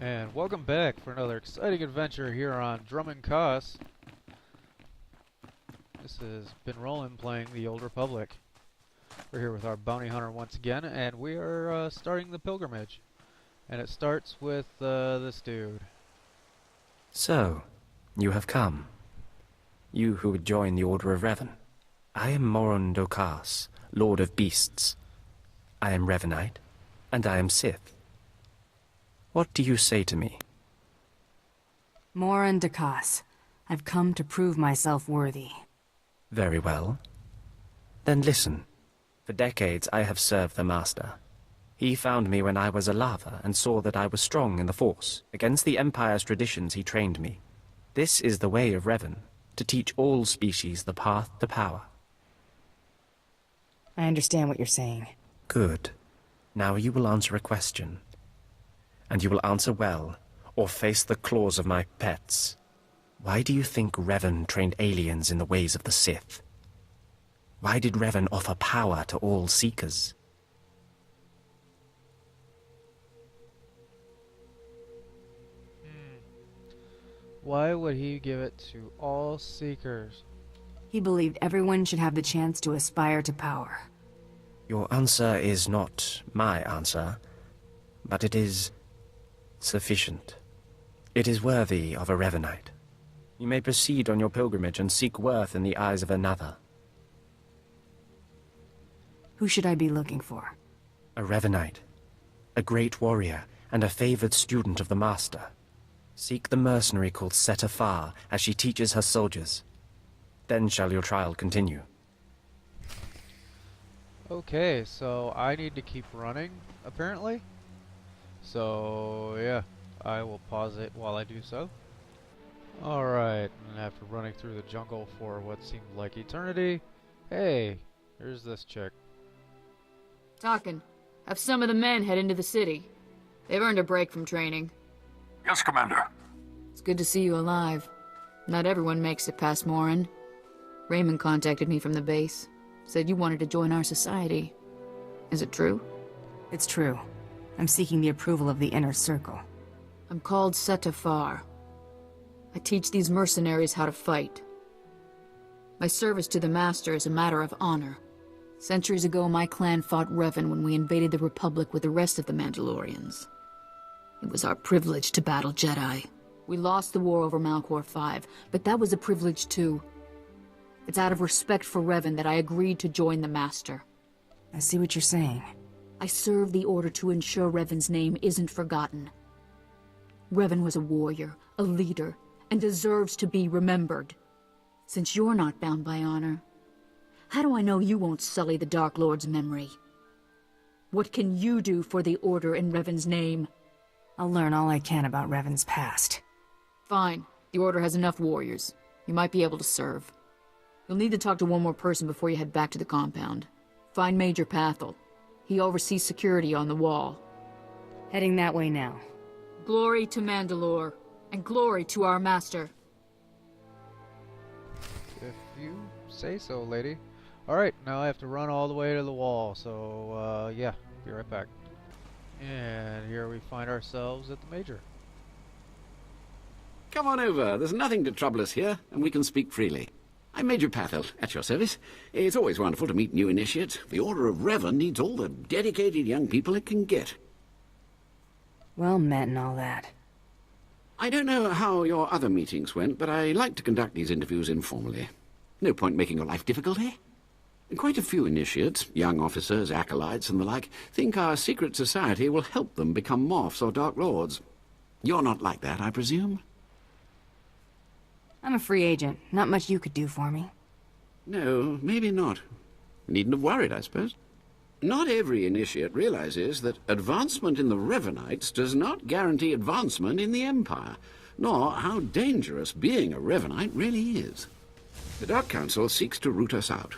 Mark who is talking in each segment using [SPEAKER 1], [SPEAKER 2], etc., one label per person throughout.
[SPEAKER 1] And welcome back for another exciting adventure here on Dromund Kaas. This has been Roland playing the Old Republic. We're here with our bounty hunter once again, and we are starting the pilgrimage. And it starts with this dude.
[SPEAKER 2] So, you have come. You who would join the Order of Revan. I am Morond Kaas, Lord of Beasts. I am Revanite, and I am Sith. What do you say to me?
[SPEAKER 3] Morond Kaas. I've come to prove myself worthy.
[SPEAKER 2] Very well. Then listen. For decades I have served the Master. He found me when I was a lava and saw that I was strong in the Force. Against the Empire's traditions he trained me. This is the way of Revan, to teach all species the path to power.
[SPEAKER 3] I understand what you're saying.
[SPEAKER 2] Good. Now you will answer a question. And you will answer well, or face the claws of my pets. Why do you think Revan trained aliens in the ways of the Sith? Why did Revan offer power to all Seekers?
[SPEAKER 1] Why would he give it to all Seekers?
[SPEAKER 3] He believed everyone should have the chance to aspire to power.
[SPEAKER 2] Your answer is not my answer, but it is sufficient. It is worthy of a Revanite. You may proceed on your pilgrimage and seek worth in the eyes of another.
[SPEAKER 3] Who should I be looking for?
[SPEAKER 2] A Revanite, a great warrior, and a favored student of the Master. Seek the mercenary called Setafar as she teaches her soldiers. Then shall your trial continue.
[SPEAKER 1] Okay, so I need to keep running, apparently. So, yeah, I will pause it while I do so. Alright, and after running through the jungle for what seemed like eternity, hey, here's this chick.
[SPEAKER 4] Talkin'. Have some of the men head into the city. They've earned a break from training.
[SPEAKER 5] Yes, Commander.
[SPEAKER 4] It's good to see you alive. Not everyone makes it past Morin. Raymond contacted me from the base. Said you wanted to join our society. Is it true?
[SPEAKER 3] It's true. I'm seeking the approval of the Inner Circle.
[SPEAKER 4] I'm called Setafar. I teach these mercenaries how to fight. My service to the Master is a matter of honor. Centuries ago, my clan fought Revan when we invaded the Republic with the rest of the Mandalorians. It was our privilege to battle Jedi. We lost the war over Malchor 5, but that was a privilege too. It's out of respect for Revan that I agreed to join the Master.
[SPEAKER 3] I see what you're saying.
[SPEAKER 4] I serve the Order to ensure Revan's name isn't forgotten. Revan was a warrior, a leader, and deserves to be remembered. Since you're not bound by honor, how do I know you won't sully the Dark Lord's memory? What can you do for the Order in Revan's name?
[SPEAKER 3] I'll learn all I can about Revan's past.
[SPEAKER 4] Fine. The Order has enough warriors. You might be able to serve. You'll need to talk to one more person before you head back to the compound. Find Major Pathel. He oversees security on the wall.
[SPEAKER 3] Heading that way now.
[SPEAKER 4] Glory to Mandalore, and glory to our Master.
[SPEAKER 1] If you say so, lady. Alright, now I have to run all the way to the wall, so, yeah, be right back. And here we find ourselves at the Major.
[SPEAKER 5] Come on over. There's nothing to trouble us here, and we can speak freely. I'm Major Pathel, at your service. It's always wonderful to meet new initiates. The Order of Revan needs all the dedicated young people it can get.
[SPEAKER 3] Well met and all that.
[SPEAKER 5] I don't know how your other meetings went, but I like to conduct these interviews informally. No point making your life difficult, eh? Quite a few initiates, young officers, acolytes, and the like, think our secret society will help them become Morphs or Dark Lords. You're not like that, I presume?
[SPEAKER 3] I'm a free agent. Not much you could do for me.
[SPEAKER 5] No, maybe not. Needn't have worried, I suppose. Not every initiate realizes that advancement in the Revanites does not guarantee advancement in the Empire, nor how dangerous being a Revanite really is. The Dark Council seeks to root us out.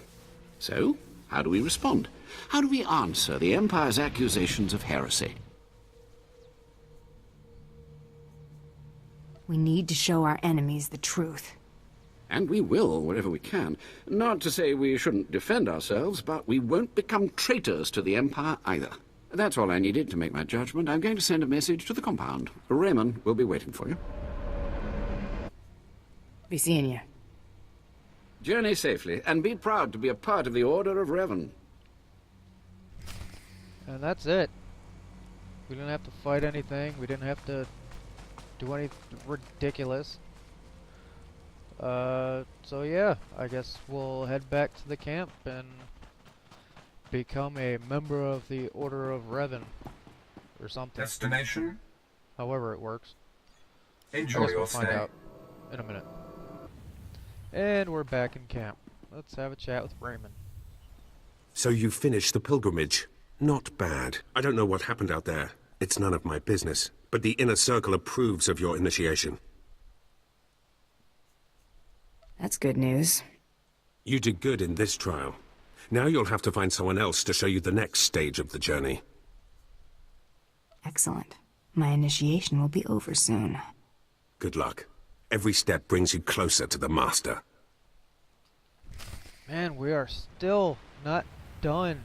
[SPEAKER 5] So, how do we respond? How do we answer the Empire's accusations of heresy?
[SPEAKER 3] We need to show our enemies the truth.
[SPEAKER 5] And we will, wherever we can. Not to say we shouldn't defend ourselves, but we won't become traitors to the Empire either. That's all I needed to make my judgment. I'm going to send a message to the compound. Raymond will be waiting for you.
[SPEAKER 3] Be seeing you.
[SPEAKER 5] Journey safely, and be proud to be a part of the Order of Revan.
[SPEAKER 1] And that's it. We didn't have to fight anything. We didn't have to do anything ridiculous. So yeah, I guess we'll head back to the camp and become a member of the Order of Revan. Or something.
[SPEAKER 6] Destination?
[SPEAKER 1] However it works.
[SPEAKER 6] Enjoy your
[SPEAKER 1] We'll find
[SPEAKER 6] stay.
[SPEAKER 1] out in a minute. And we're back in camp. Let's have a chat with Raymond.
[SPEAKER 7] So you finished the pilgrimage. Not bad. I don't know what happened out there. It's none of my business. But the Inner Circle approves of your initiation.
[SPEAKER 3] That's good news.
[SPEAKER 7] You did good in this trial. Now you'll have to find someone else to show you the next stage of the journey.
[SPEAKER 3] Excellent. My initiation will be over soon.
[SPEAKER 7] Good luck. Every step brings you closer to the Master.
[SPEAKER 1] Man, we are still not done.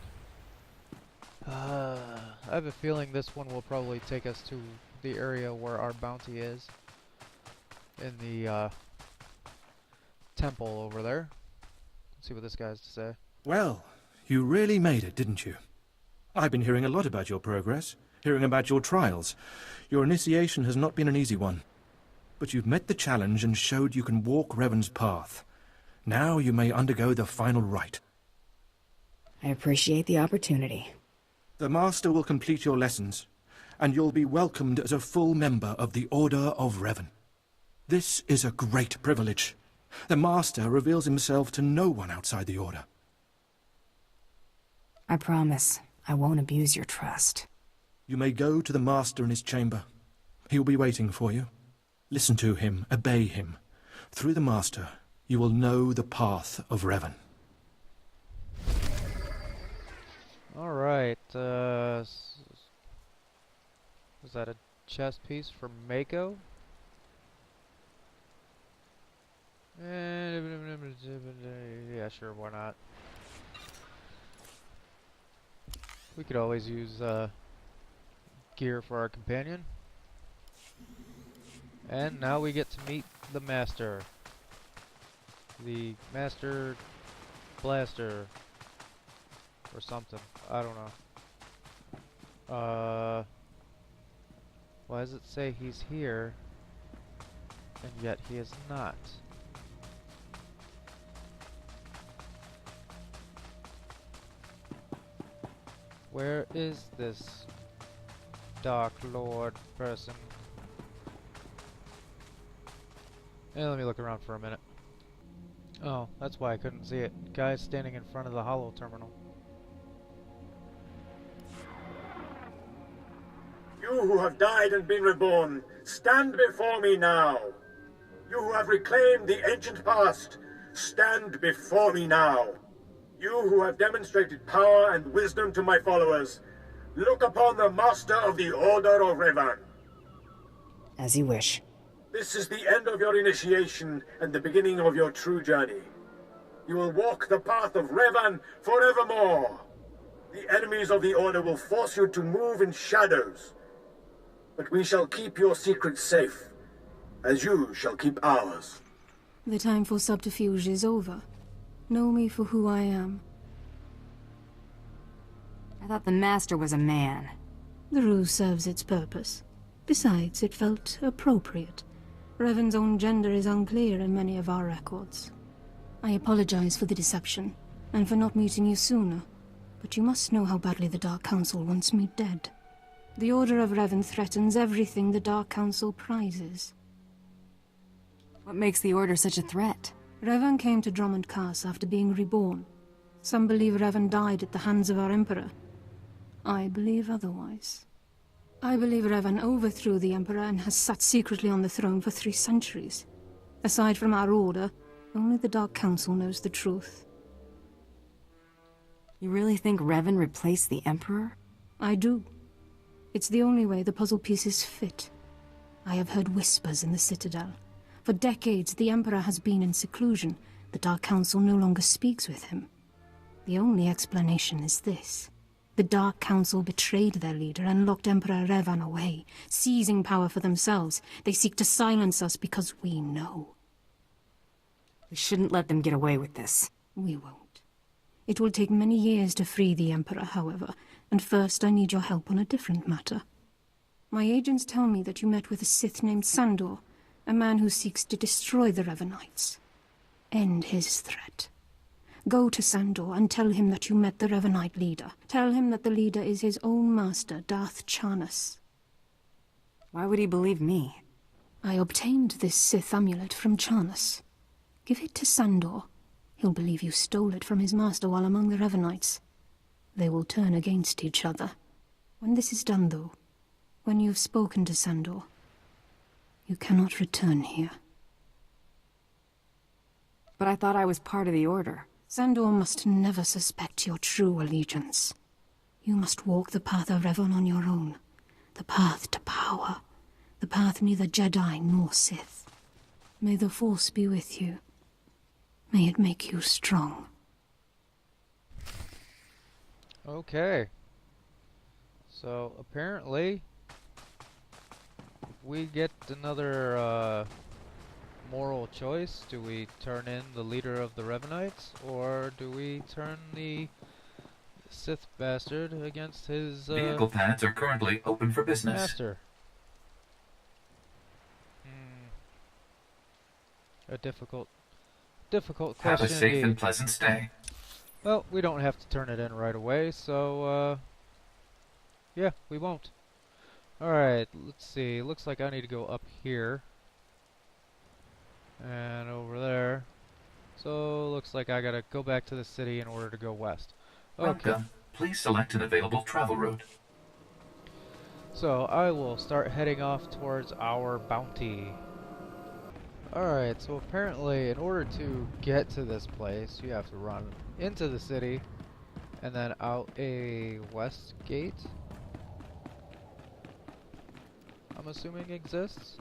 [SPEAKER 1] I have a feeling this one will probably take us to the area where our bounty is. In the temple over there. Let's see what this guy has to say.
[SPEAKER 8] Well, you really made it, didn't you? I've been hearing a lot about your progress, hearing about your trials. Your initiation has not been an easy one. But you've met the challenge and showed you can walk Revan's path. Now you may undergo the final rite.
[SPEAKER 3] I appreciate the opportunity.
[SPEAKER 8] The Master will complete your lessons, and you'll be welcomed as a full member of the Order of Revan. This is a great privilege. The Master reveals himself to no one outside the Order.
[SPEAKER 3] I promise I won't abuse your trust.
[SPEAKER 8] You may go to the Master in his chamber. He will be waiting for you. Listen to him, obey him. Through the Master, you will know the path of Revan.
[SPEAKER 1] Alright, was that a chess piece from Mako? Yeah, sure, why not? We could always use gear for our companion. And now we get to meet the Master. The Master Blaster. Or something. I don't know. Why does it say he's here, and yet he is not? Where is this Dark Lord person? Let me look around for a minute. Oh, that's why I couldn't see it. Guy's standing in front of the holo terminal.
[SPEAKER 9] You who have died and been reborn, stand before me now. You who have reclaimed the ancient past, stand before me now. You who have demonstrated power and wisdom to my followers, look upon the Master of the Order of Revan.
[SPEAKER 3] As you wish.
[SPEAKER 9] This is the end of your initiation and the beginning of your true journey. You will walk the path of Revan forevermore. The enemies of the Order will force you to move in shadows. But we shall keep your secrets safe, as you shall keep ours.
[SPEAKER 10] The time for subterfuge is over. Know me for who I am.
[SPEAKER 3] I thought the Master was a man.
[SPEAKER 10] The ruse serves its purpose. Besides, it felt appropriate. Revan's own gender is unclear in many of our records. I apologize for the deception, and for not meeting you sooner. But you must know how badly the Dark Council wants me dead. The Order of Revan threatens everything the Dark Council prizes.
[SPEAKER 3] What makes the Order such a threat?
[SPEAKER 10] Revan came to Dromund Kaas after being reborn. Some believe Revan died at the hands of our Emperor. I believe otherwise. I believe Revan overthrew the Emperor and has sat secretly on the throne for 3 centuries. Aside from our Order, only the Dark Council knows the truth.
[SPEAKER 3] You really think Revan replaced the Emperor?
[SPEAKER 10] I do. It's the only way the puzzle pieces fit. I have heard whispers in the Citadel. For decades, the Emperor has been in seclusion. The Dark Council no longer speaks with him. The only explanation is this. The Dark Council betrayed their leader and locked Emperor Revan away, seizing power for themselves. They seek to silence us because we know.
[SPEAKER 3] We shouldn't let them get away with this.
[SPEAKER 10] We won't. It will take many years to free the Emperor, however, and first I need your help on a different matter. My agents tell me that you met with a Sith named Sandor, a man who seeks to destroy the Revanites. End his threat. Go to Sandor and tell him that you met the Revanite leader. Tell him that the leader is his own master, Darth Charnas.
[SPEAKER 3] Why would he believe me?
[SPEAKER 10] I obtained this Sith amulet from Charnas. Give it to Sandor. He'll believe you stole it from his master while among the Revanites. They will turn against each other. When this is done, though, when you've spoken to Sandor, you cannot return here.
[SPEAKER 3] But I thought I was part of the Order.
[SPEAKER 10] Sandor must never suspect your true allegiance. You must walk the path of Revan on your own. The path to power. The path neither Jedi nor Sith. May the Force be with you. May it make you strong.
[SPEAKER 1] Okay. So, apparently, we get another, moral choice. Do we turn in the leader of the Revanites, or do we turn the Sith bastard against his
[SPEAKER 6] vehicle paths are currently open for business.
[SPEAKER 1] Master? A difficult question.
[SPEAKER 6] Have a safe
[SPEAKER 1] indeed.
[SPEAKER 6] and pleasant stay.
[SPEAKER 1] Well, we don't have to turn it in right away, so yeah, we won't. Alright, let's see. Looks like I need to go up here. And over there. So, looks like I gotta go back to the city in order to go west. Okay.
[SPEAKER 6] Welcome. Please select an available travel route.
[SPEAKER 1] So, I will start heading off towards our bounty. Alright, so apparently in order to get to this place, you have to run into the city and then out a west gate. I'm assuming exists.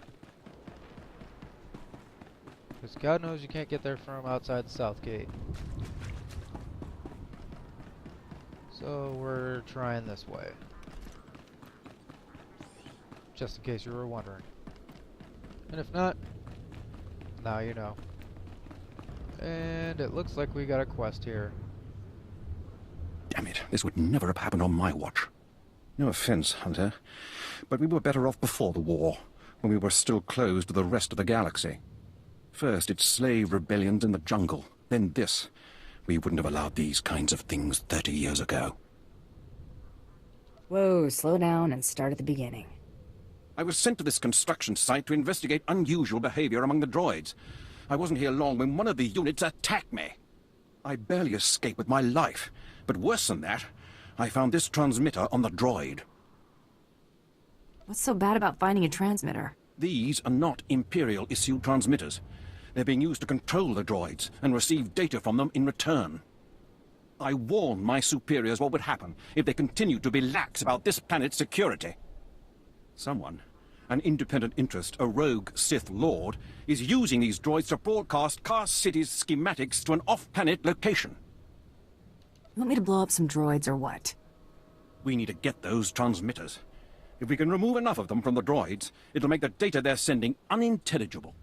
[SPEAKER 1] Because God knows you can't get there from outside the south gate. So we're trying this way. Just in case you were wondering. And if not, now you know. And it looks like we got a quest here.
[SPEAKER 11] Damn it, this would never have happened on my watch. No offense, Hunter, but we were better off before the war, when we were still closed to the rest of the galaxy. First, it's slave rebellions in the jungle, then this. We wouldn't have allowed these kinds of things 30 years ago.
[SPEAKER 3] Whoa, slow down and start at the beginning.
[SPEAKER 11] I was sent to this construction site to investigate unusual behavior among the droids. I wasn't here long when one of the units attacked me. I barely escaped with my life, but worse than that, I found this transmitter on the droid.
[SPEAKER 3] What's so bad about finding a transmitter?
[SPEAKER 11] These are not Imperial-issued transmitters. They're being used to control the droids and receive data from them in return. I warned my superiors what would happen if they continued to be lax about this planet's security. Someone, an independent interest, a rogue Sith Lord, is using these droids to broadcast Kaas City's schematics to an off-planet location.
[SPEAKER 3] You want me to blow up some droids or what?
[SPEAKER 11] We need to get those transmitters. If we can remove enough of them from the droids, it'll make the data they're sending unintelligible.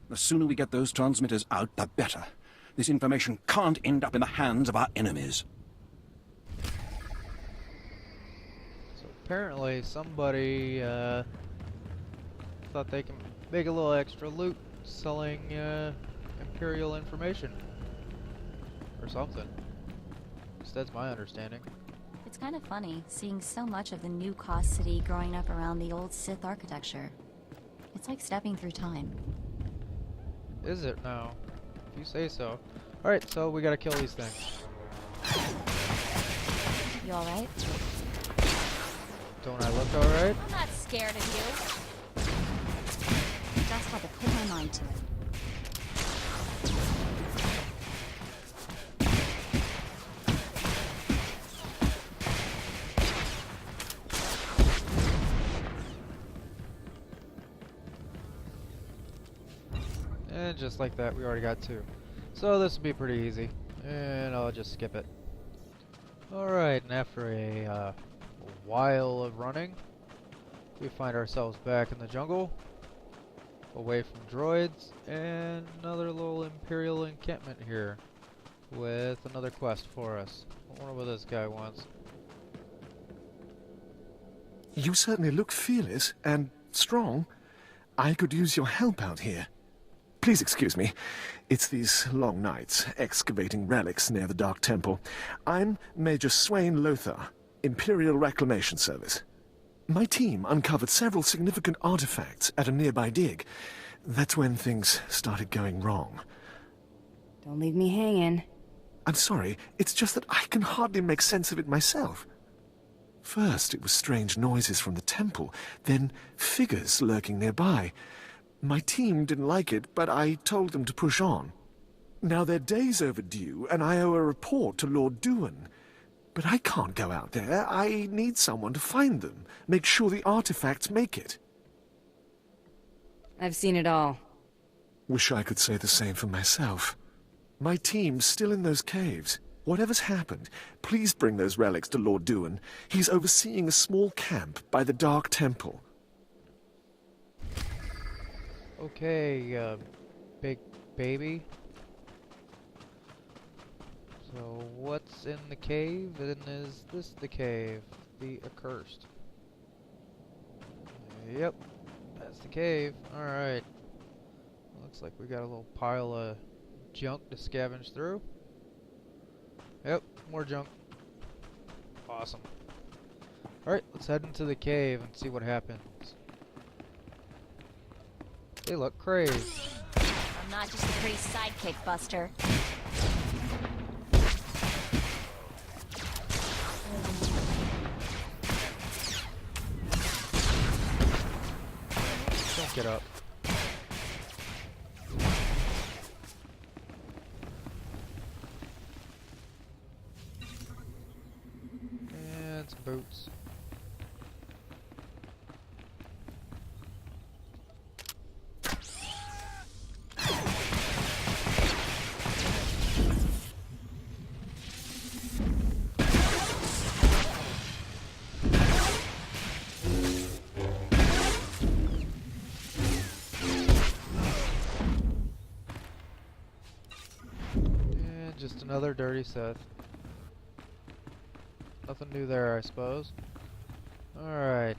[SPEAKER 11] The sooner we get those transmitters out, the better. This information can't end up in the hands of our enemies.
[SPEAKER 1] So apparently somebody thought they can make a little extra loot selling Imperial information. Or something. At least that's my understanding.
[SPEAKER 12] It's kind of funny, seeing so much of the new Kaas City growing up around the old Sith architecture. It's like stepping through time.
[SPEAKER 1] Is it now? If you say so. Alright, so we gotta kill these things.
[SPEAKER 12] You alright?
[SPEAKER 1] Don't I look alright?
[SPEAKER 12] I'm not scared of you. Just had to put my mind to it.
[SPEAKER 1] And just like that, we already got two. So this will be pretty easy. And I'll just skip it. Alright, and after a while of running, we find ourselves back in the jungle, away from droids, and another little Imperial encampment here, with another quest for us. I wonder what this guy wants.
[SPEAKER 13] You certainly look fearless and strong. I could use your help out here. Please excuse me. It's these long nights, excavating relics near the Dark Temple. I'm Major Swain Lothar, Imperial Reclamation Service. My team uncovered several significant artifacts at a nearby dig. That's when things started going wrong.
[SPEAKER 3] Don't leave me hanging.
[SPEAKER 13] I'm sorry, it's just that I can hardly make sense of it myself. First, it was strange noises from the temple, then figures lurking nearby. My team didn't like it, but I told them to push on. Now they're days overdue, and I owe a report to Lord Duan. But I can't go out there. I need someone to find them, make sure the artifacts make it.
[SPEAKER 3] I've seen it all.
[SPEAKER 13] Wish I could say the same for myself. My team's still in those caves. Whatever's happened, please bring those relics to Lord Duan. He's overseeing a small camp by the Dark Temple.
[SPEAKER 1] Okay, big baby. So what's in the cave, and is this the cave? The accursed. Yep, that's the cave. Alright. Looks like we got a little pile of junk to scavenge through. Yep, more junk. Awesome. Alright, let's head into the cave and see what happens. They look crazed.
[SPEAKER 12] I'm not just a pretty sidekick, Buster.
[SPEAKER 1] Don't get up. And some boots. Just another dirty Sith. Nothing new there, I suppose. Alright.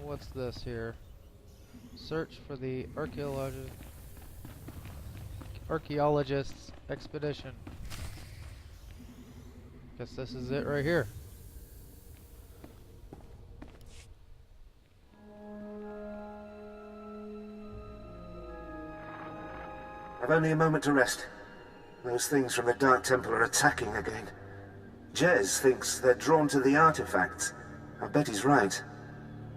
[SPEAKER 1] What's this here? Search for the archaeologist's expedition. Guess this is it right here.
[SPEAKER 14] I've only a moment to rest. Those things from the Dark Temple are attacking again. Jez thinks they're drawn to the artifacts. I bet he's right.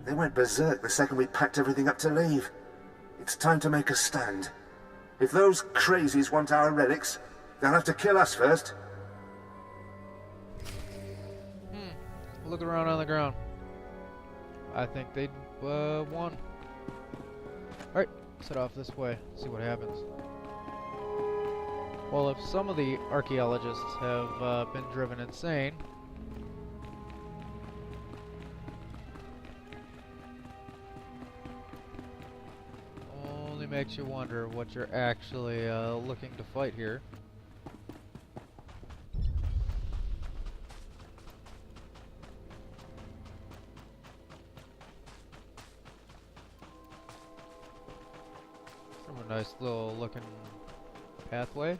[SPEAKER 14] They went berserk the second we packed everything up to leave. It's time to make a stand. If those crazies want our relics, they'll have to kill us first.
[SPEAKER 1] Look around on the ground. I think they won. Alright, let's head off this way, see what happens. Well, if some of the archaeologists have been driven insane, only makes you wonder what you're actually looking to fight here. From a nice little looking pathway.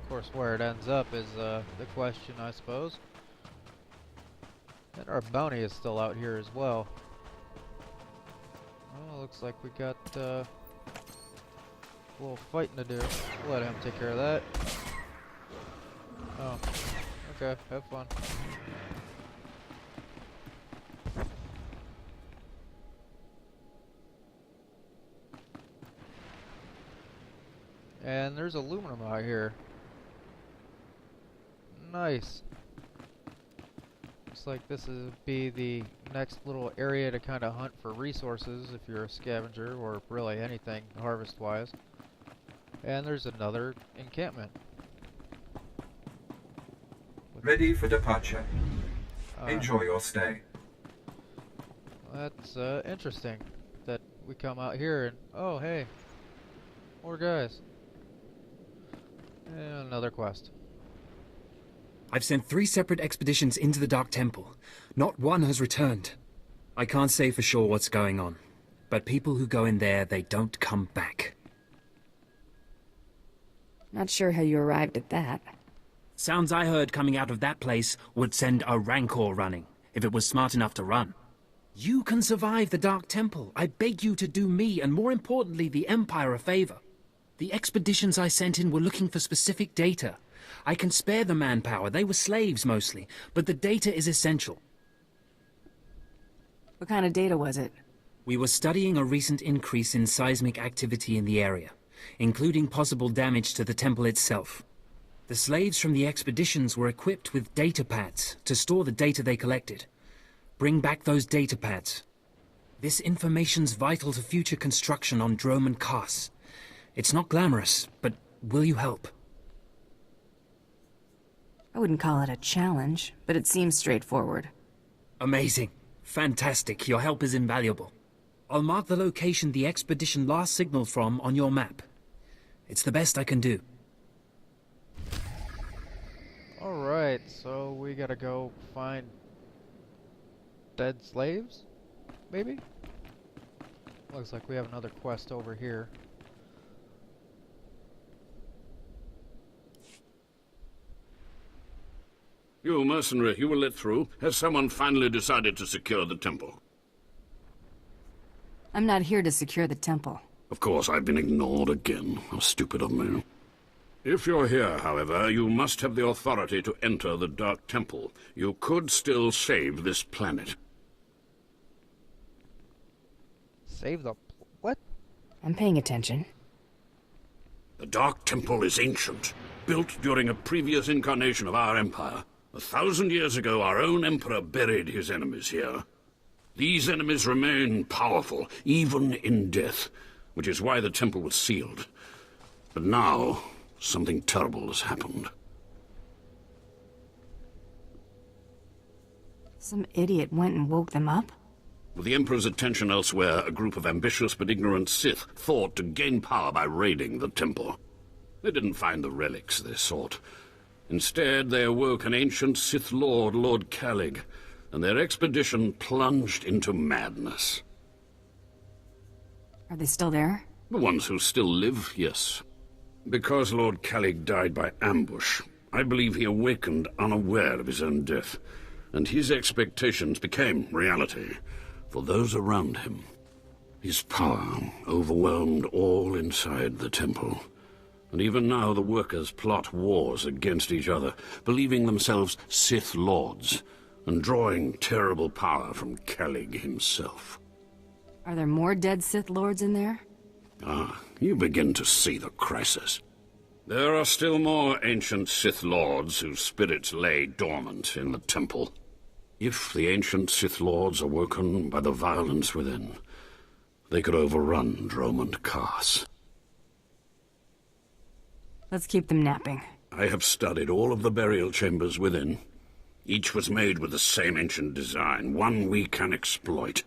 [SPEAKER 1] Of course, where it ends up is the question, I suppose. And our bounty is still out here as well. Well, looks like we got a little fighting to do. We'll let him take care of that. Oh, okay, have fun. And there's aluminum out here. Nice. Looks like this is be the next little area to kind of hunt for resources if you're a scavenger or really anything harvest-wise. And there's another encampment.
[SPEAKER 6] Ready for departure.
[SPEAKER 1] Alright.
[SPEAKER 6] Enjoy your stay.
[SPEAKER 1] That's interesting that we come out here and oh hey, more guys. And another quest.
[SPEAKER 15] I've sent 3 separate expeditions into the Dark Temple. Not one has returned. I can't say for sure what's going on, but people who go in there, they don't come back.
[SPEAKER 3] Not sure how you arrived at that.
[SPEAKER 15] Sounds I heard coming out of that place would send a Rancor running, if it was smart enough to run. You can survive the Dark Temple. I beg you to do me, and more importantly, the Empire a favor. The expeditions I sent in were looking for specific data. I can spare the manpower, they were slaves mostly, but the data is essential.
[SPEAKER 3] What kind of data was it?
[SPEAKER 15] We were studying a recent increase in seismic activity in the area, including possible damage to the temple itself. The slaves from the expeditions were equipped with data pads to store the data they collected. Bring back those data pads. This information's vital to future construction on Dromund and Kaas. It's not glamorous, but will you help?
[SPEAKER 3] I wouldn't call it a challenge, but it seems straightforward.
[SPEAKER 15] Amazing. Fantastic. Your help is invaluable. I'll mark the location the expedition last signaled from on your map. It's the best I can do.
[SPEAKER 1] Alright, so we gotta go find dead slaves? Maybe? Looks like we have another quest over here.
[SPEAKER 5] You mercenary, you were let through. Has someone finally decided to secure the temple?
[SPEAKER 3] I'm not here to secure the temple.
[SPEAKER 5] Of course, I've been ignored again. How stupid of me. If you're here, however, you must have the authority to enter the Dark Temple. You could still save this planet.
[SPEAKER 1] Save the... what?
[SPEAKER 3] I'm paying attention.
[SPEAKER 5] The Dark Temple is ancient, built during a previous incarnation of our empire. 1,000 years ago, our own emperor buried his enemies here. These enemies remain powerful, even in death, which is why the temple was sealed. But now, something terrible has happened.
[SPEAKER 3] Some idiot went and woke them up?
[SPEAKER 5] With the Emperor's attention elsewhere, a group of ambitious but ignorant Sith thought to gain power by raiding the temple. They didn't find the relics they sought. Instead, they awoke an ancient Sith Lord, Lord Kalig, and their expedition plunged into madness.
[SPEAKER 3] Are they still there?
[SPEAKER 5] The ones who still live, yes. Because Lord Kalig died by ambush, I believe he awakened unaware of his own death, and his expectations became reality for those around him. His power overwhelmed all inside the temple. And even now the workers plot wars against each other, believing themselves Sith Lords, and drawing terrible power from Kalig himself.
[SPEAKER 3] Are there more dead Sith Lords in there?
[SPEAKER 5] Ah, you begin to see the crisis. There are still more ancient Sith Lords whose spirits lay dormant in the temple. If the ancient Sith Lords are woken by the violence within, they could overrun Dromund and Kaas.
[SPEAKER 3] Let's keep them napping.
[SPEAKER 5] I have studied all of the burial chambers within. Each was made with the same ancient design, one we can exploit.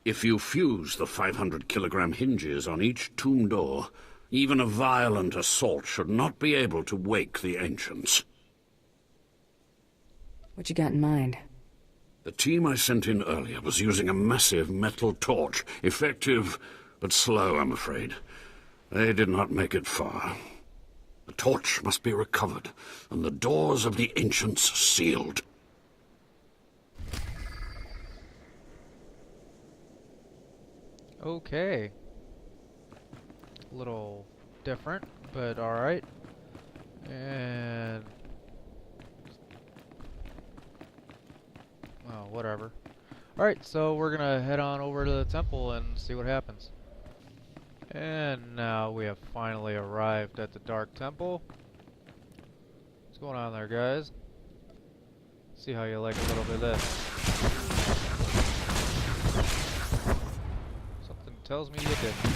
[SPEAKER 5] If you fuse the 500-kilogram hinges on each tomb door, even a violent assault should not be able to wake the ancients.
[SPEAKER 3] What you got in mind?
[SPEAKER 5] The team I sent in earlier was using a massive metal torch. Effective, but slow, I'm afraid. They did not make it far. The torch must be recovered, and the doors of the ancients sealed.
[SPEAKER 1] Okay. A little different, but alright. And... well, whatever. Alright, so we're gonna head on over to the temple and see what happens. And now we have finally arrived at the Dark Temple. What's going on there, guys? See how you like a little bit of this. Something tells me you didn't.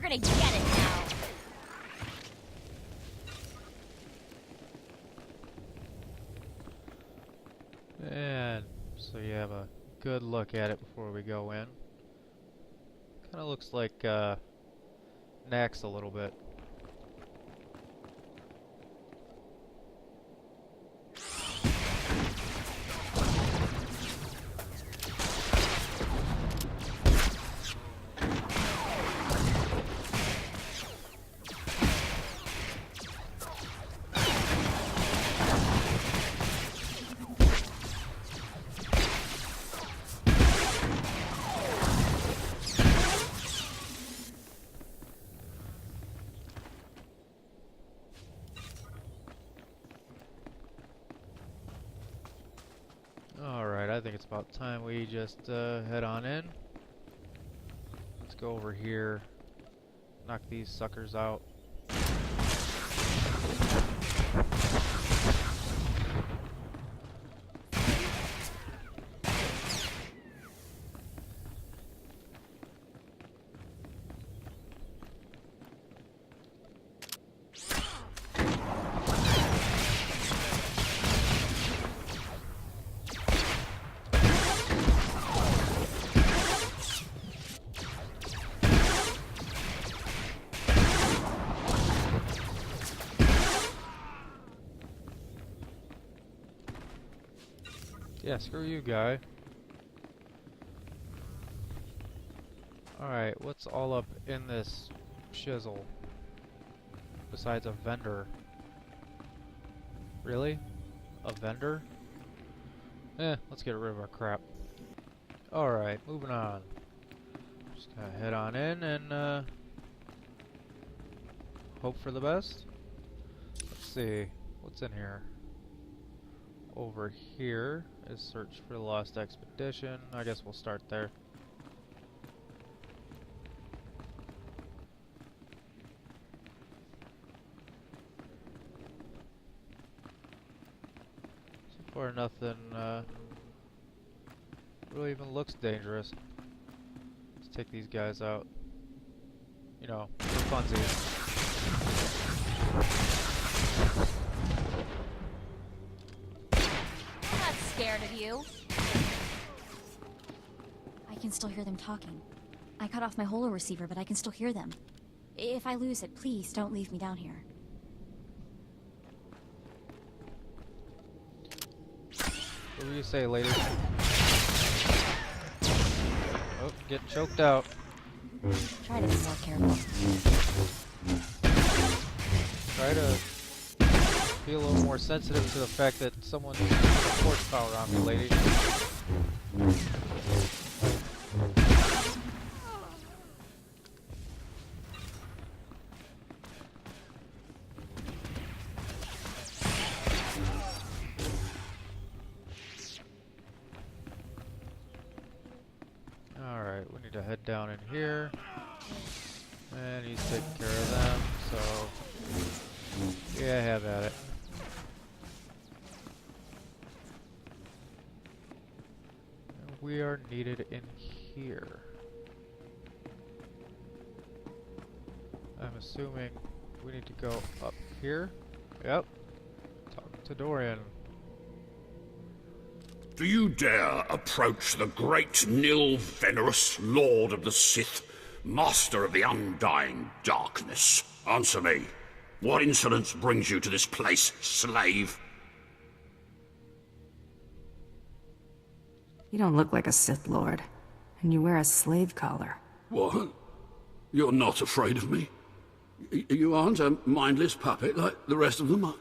[SPEAKER 12] gonna get it now.
[SPEAKER 1] And so you have a good look at it before we go in. Kind of looks like Nax a little bit. Alright, I think it's about time we just head on in. Let's go over here, knock these suckers out. Yeah, screw you, guy. Alright, what's all up in this shizzle? Besides a vendor. Really? A vendor? Let's get rid of our crap. Alright, moving on. Just gonna head on in and hope for the best. Let's see, what's in here? Over here is search for the lost expedition. I guess we'll start there. So far nothing really even looks dangerous. Let's take these guys out. You know, for funsies.
[SPEAKER 12] Scared of you. I can still hear them talking. I cut off my holo receiver, but I can still hear them. If I lose it, please don't leave me down here.
[SPEAKER 1] What do you say, lady? Oh, get choked out.
[SPEAKER 12] Try to be more careful.
[SPEAKER 1] Try to be a little more sensitive to the fact that someone's using horsepower on me, lady. Alright, we need to head down in here. And he's taking care of them, so yeah, have at it. We are needed in here. I'm assuming we need to go up here. Yep. Talk to Dorian.
[SPEAKER 5] Do you dare approach the great Nil Venerus, Lord of the Sith, Master of the Undying Darkness? Answer me. What insolence brings you to this place, slave?
[SPEAKER 3] You don't look like a Sith Lord, and you wear a slave collar.
[SPEAKER 5] What? You're not afraid of me? You aren't a mindless puppet like the rest of them?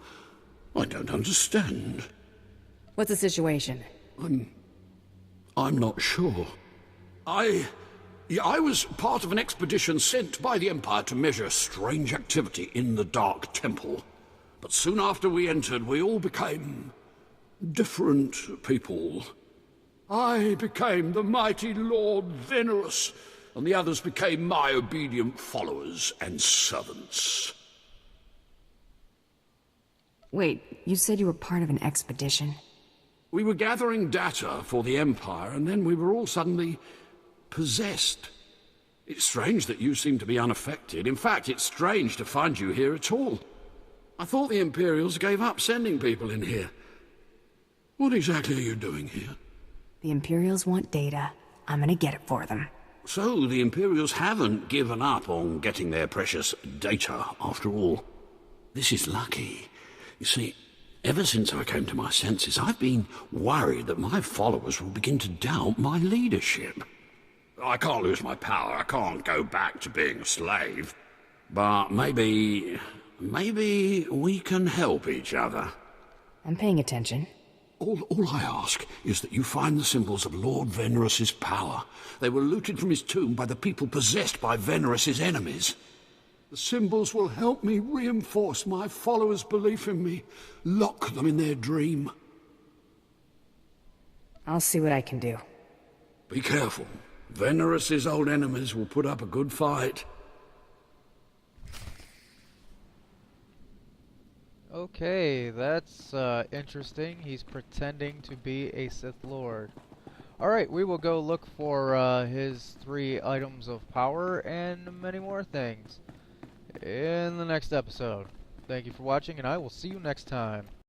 [SPEAKER 5] I don't understand.
[SPEAKER 3] What's the situation?
[SPEAKER 5] I'm not sure. I was part of an expedition sent by the Empire to measure strange activity in the Dark Temple. But soon after we entered, we all became different people. I became the mighty Lord Venerus, and the others became my obedient followers and servants.
[SPEAKER 3] Wait, you said you were part of an expedition?
[SPEAKER 5] We were gathering data for the Empire, and then we were all suddenly possessed. It's strange that you seem to be unaffected. In fact, it's strange to find you here at all. I thought the Imperials gave up sending people in here. What exactly are you doing here?
[SPEAKER 3] The Imperials want data. I'm gonna get it for them.
[SPEAKER 5] So, the Imperials haven't given up on getting their precious data, after all. This is lucky. You see, ever since I came to my senses, I've been worried that my followers will begin to doubt my leadership. I can't lose my power. I can't go back to being a slave. But maybe we can help each other.
[SPEAKER 3] I'm paying attention.
[SPEAKER 5] All I ask is that you find the symbols of Lord Venerous's power. They were looted from his tomb by the people possessed by Venerous's enemies. The symbols will help me reinforce my followers' belief in me, lock them in their dream.
[SPEAKER 3] I'll see what I can do.
[SPEAKER 5] Be careful. Venerous's old enemies will put up a good fight.
[SPEAKER 1] Okay, that's interesting. He's pretending to be a Sith Lord. Alright, we will go look for his 3 items of power and many more things in the next episode. Thank you for watching, and I will see you next time.